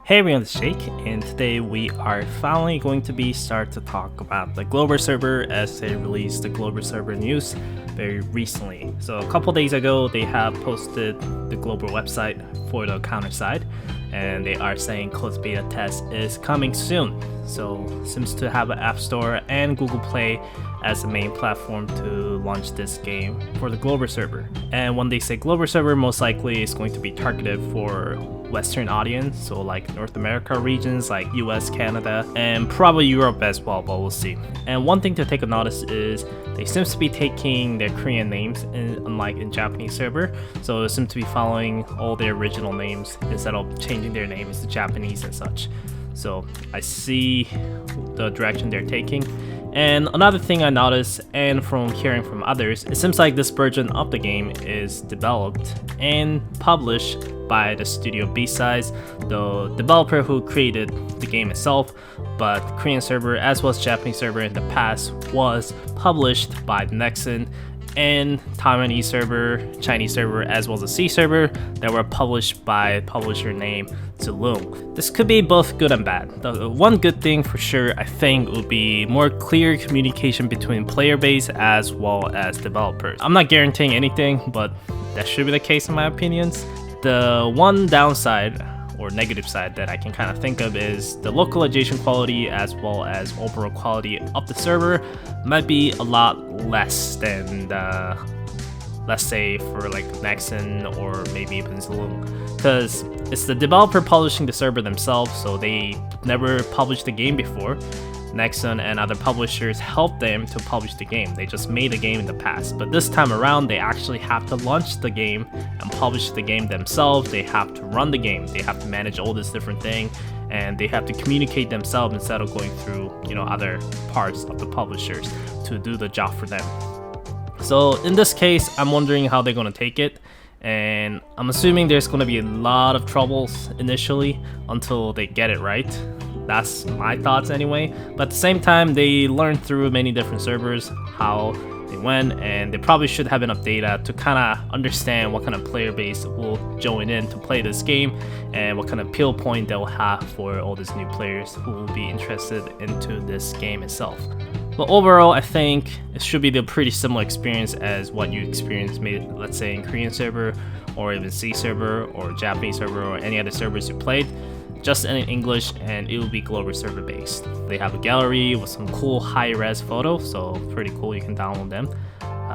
Hey everyone, it's Jake, and today we are finally going to start to talk about the Glober server as they released the Glober server news very recently. So a couple days ago, they have posted the Glober website for the counter side, and they are saying closed beta test is coming soon. So seems to have an App Store and Google Play as the main platform to launch this game for the Glober server. And when they say Glober server, most likely it's going to be targeted for Western audience, so like North America regions like US, Canada, and probably Europe as well, but we'll see. And one thing to take a notice is they seem to be taking their Korean names unlike in Japanese server, so it seems to be following all their original names instead of changing their names to Japanese and such. So I see the direction they're taking. And another thing I noticed, and from hearing from others, it seems like this version of the game is developed and published by the studio B-Sides, the developer who created the game itself, but Korean server as well as Japanese server in the past was published by Nexon, and Taiwanese server, Chinese server, as well as the C server that were published by publisher name Zaloom. This could be both good and bad. The one good thing for sure I think would be more clear communication between player base as well as developers. I'm not guaranteeing anything, but that should be the case in my opinions. The one downside or negative side that I can kind of think of is the localization quality as well as overall quality of the server might be a lot less than the, let's say for like Nexon or maybe even Zaloom, because it's the developer publishing the server themselves, so they never published the game before. Nexon and other publishers helped them to publish the game. They just made the game in the past, but this time around they actually have to launch the game and publish the game themselves. They have to run the game, they have to manage all this different thing, and they have to communicate themselves instead of going through other parts of the publishers to do the job for them. So in this case, I'm wondering how they're going to take it, and I'm assuming there's going to be a lot of troubles initially until they get it right. That's my thoughts anyway, but at the same time they learned through many different servers how they went, and they probably should have enough data to kind of understand what kind of player base will join in to play this game and what kind of appeal point they'll have for all these new players who will be interested into this game itself. But overall, I think it should be a pretty similar experience as what you experienced, maybe let's say in Korean server or even C server or Japanese server or any other servers you played, just in English, and it will be Glober server based. They have a gallery with some cool high-res photos, so pretty cool, you can download them.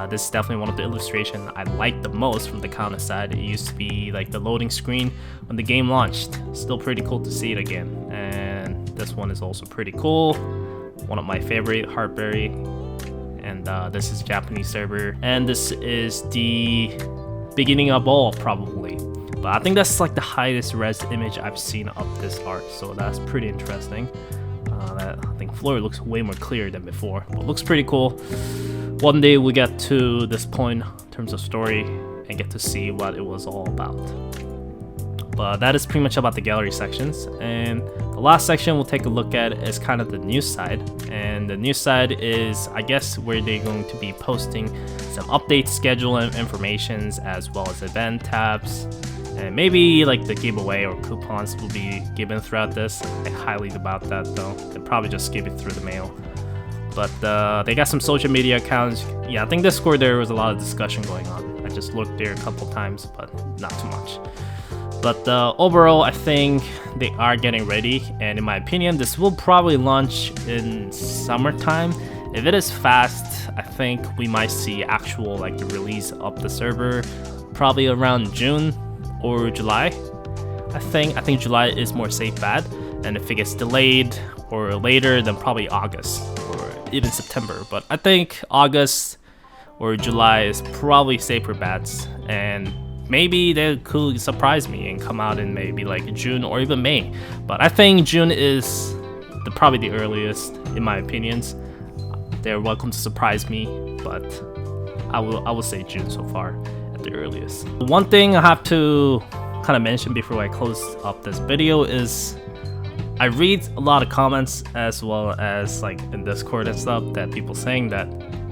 This is definitely one of the illustrations I like the most from the counter side. It used to be like the loading screen when the game launched. Still pretty cool to see it again. And this one is also pretty cool. One of my favorite, Heartberry. And this is Japanese server. And this is the beginning of all, probably. But I think that's like the highest res image I've seen of this art, so that's pretty interesting. I think Floor looks way more clear than before, but looks pretty cool. One day we get to this point in terms of story and get to see what it was all about. But that is pretty much about the gallery sections, and the last section we'll take a look at is kind of the news side. And the news side is, I guess, where they're going to be posting some updates, schedule and informations, as well as event tabs. And maybe like the giveaway or coupons will be given throughout this. I highly doubt that though. They'll probably just give it through the mail. But they got some social media accounts. Yeah, I think Discord there was a lot of discussion going on. I just looked there a couple times, but not too much. But overall, I think they are getting ready. And in my opinion, this will probably launch in summertime. If it is fast, I think we might see actual like the release of the server probably around June or July. I think July is more safe bet, and if it gets delayed or later, then probably August or even September. But I think August or July is probably safer bets, and maybe they could surprise me and come out in maybe like June or even May. But I think June is probably the earliest in my opinions. They're welcome to surprise me, but I will say June so far at the earliest. One thing I have to kind of mention before I close up this video is I read a lot of comments as well as like in Discord and stuff that people saying that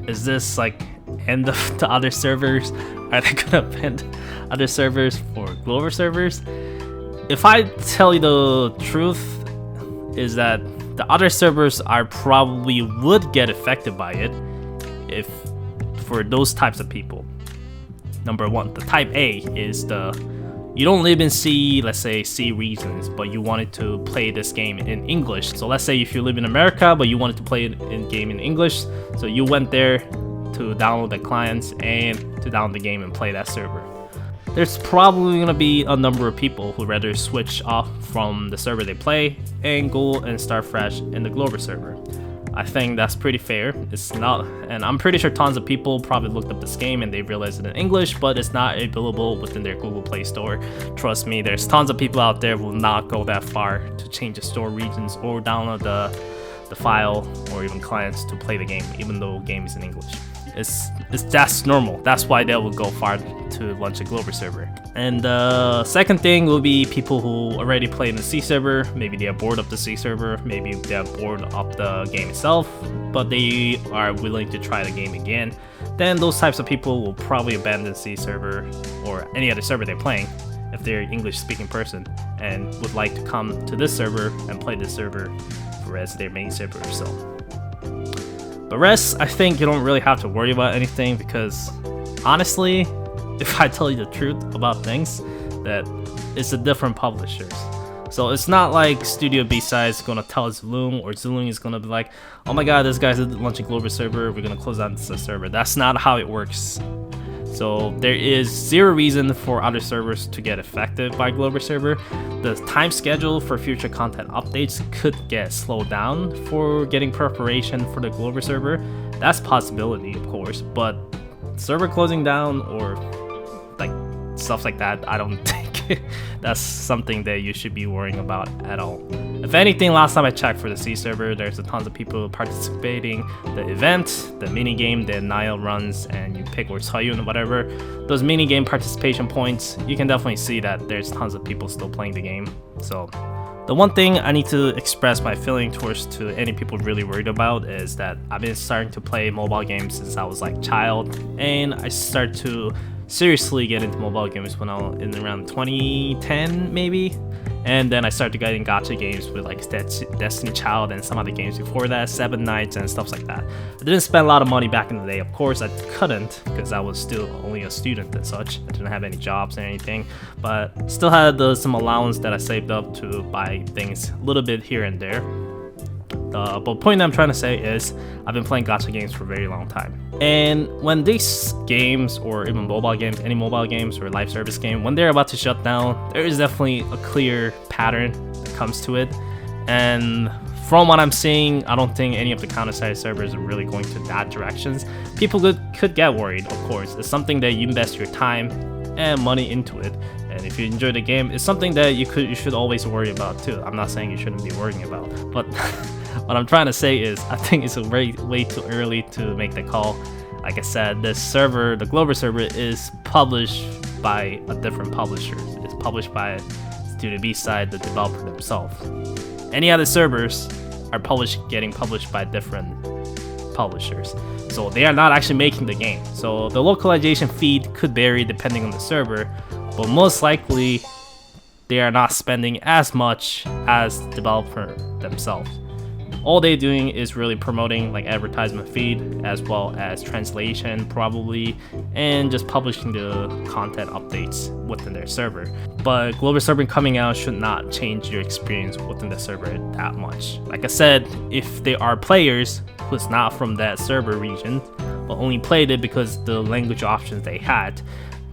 is this like end of the other servers? Are they gonna ban other servers for Glober servers? if I tell you the truth, is that the other servers are probably would get affected by it if for those types of people. Number one, the type A is you don't live in C, let's say C regions, but you wanted to play this game in English. So let's say if you live in America, but you wanted to play it in game in English, so you went there to download the clients and to download the game and play that server. There's probably gonna be a number of people who rather switch off from the server they play and go and start fresh in the Glober server. I think that's pretty fair. It's not, and I'm pretty sure tons of people probably looked up this game and they realized it in English, but it's not available within their Google Play Store. Trust me, there's tons of people out there who will not go that far to change the store regions or download the file or even clients to play the game, even though the game is in English. That's normal. That's why they will go far to launch a Glober server. And the second thing will be people who already play in the C server. Maybe they are bored of the C server, maybe they are bored of the game itself, but they are willing to try the game again. Then those types of people will probably abandon C server or any other server they're playing if they're an English speaking person and would like to come to this server and play this server as their main server. So the rest, I think you don't really have to worry about anything, because honestly, if I tell you the truth about things, that it's a different publishers. So it's not like Studio B-Side is gonna tell Zilong, or Zilong is gonna be like, oh my god, this guy's launching Glober server, we're gonna close down this server. That's not how it works. So there is zero reason for other servers to get affected by Glober server. The time schedule for future content updates could get slowed down for getting preparation for the Glober server. That's a possibility, of course, but server closing down or like stuff like that, I don't think that's something that you should be worrying about at all. If anything, last time I checked for the C server, there's a tons of people participating. The event, the mini game that Niall runs, and you pick or Soyun and whatever, those mini game participation points, you can definitely see that there's tons of people still playing the game. So the one thing I need to express my feeling towards to any people really worried about is that I've been starting to play mobile games since I was like a child, and I started to seriously get into mobile games when I was in around 2010 maybe, and then I started getting gacha games with like Destiny Child and some other games before that, Seven Nights and stuff like that. I didn't spend a lot of money back in the day, of course I couldn't, because I was still only a student and such. I didn't have any jobs or anything, but still had some allowance that I saved up to buy things a little bit here and there. But the point I'm trying to say is I've been playing gacha games for a very long time. And when these games, or even mobile games, any mobile games or live service game, when they're about to shut down, there is definitely a clear pattern that comes to it. And from what I'm seeing, I don't think any of the Counter-Strike servers are really going to that directions. People could get worried, of course. It's something that you invest your time and money into it. And if you enjoy the game, it's something that you should always worry about too. I'm not saying you shouldn't be worrying about, but what I'm trying to say is I think it's way too early to make the call. Like I said, this server, the Glober server, is published by a different publisher. It's published by Studio B-Side, the developer themselves. Any other servers are getting published by different publishers. So they are not actually making the game. So the localization feed could vary depending on the server, but most likely they are not spending as much as the developer themselves. All they're doing is really promoting like advertisement feed as well as translation probably, and just publishing the content updates within their server. But Glober server coming out should not change your experience within the server that much. Like I said, if there are players who's not from that server region but only played it because the language options they had,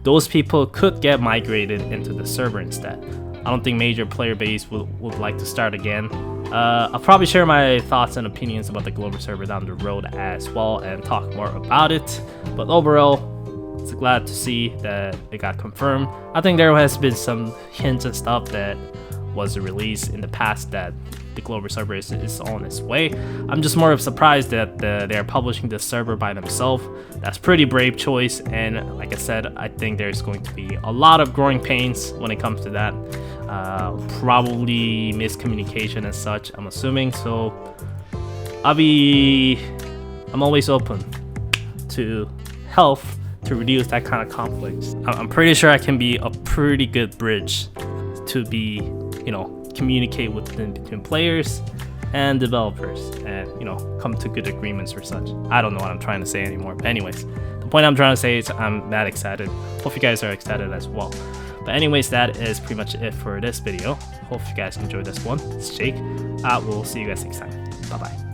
those people could get migrated into the server instead. I don't think major player base would like to start again. I'll probably share my thoughts and opinions about the Glober server down the road as well and talk more about it. But overall, it's glad to see that it got confirmed. I think there has been some hints and stuff that was released in the past that the Glober server is on its way. I'm just more of surprised that they're publishing this server by themselves. That's pretty brave choice, and like I said, I think there's going to be a lot of growing pains when it comes to that. Probably miscommunication and such, I'm assuming. So I'm always open to help to reduce that kind of conflict. I'm pretty sure I can be a pretty good bridge to be, communicate between players and developers, and come to good agreements or such. I don't know what I'm trying to say anymore, but anyways, the point I'm trying to say is I'm that excited. Hope you guys are excited as well. But anyways, that is pretty much it for this video. Hope you guys enjoyed this one. It's Jake. We'll see you guys next time. Bye bye.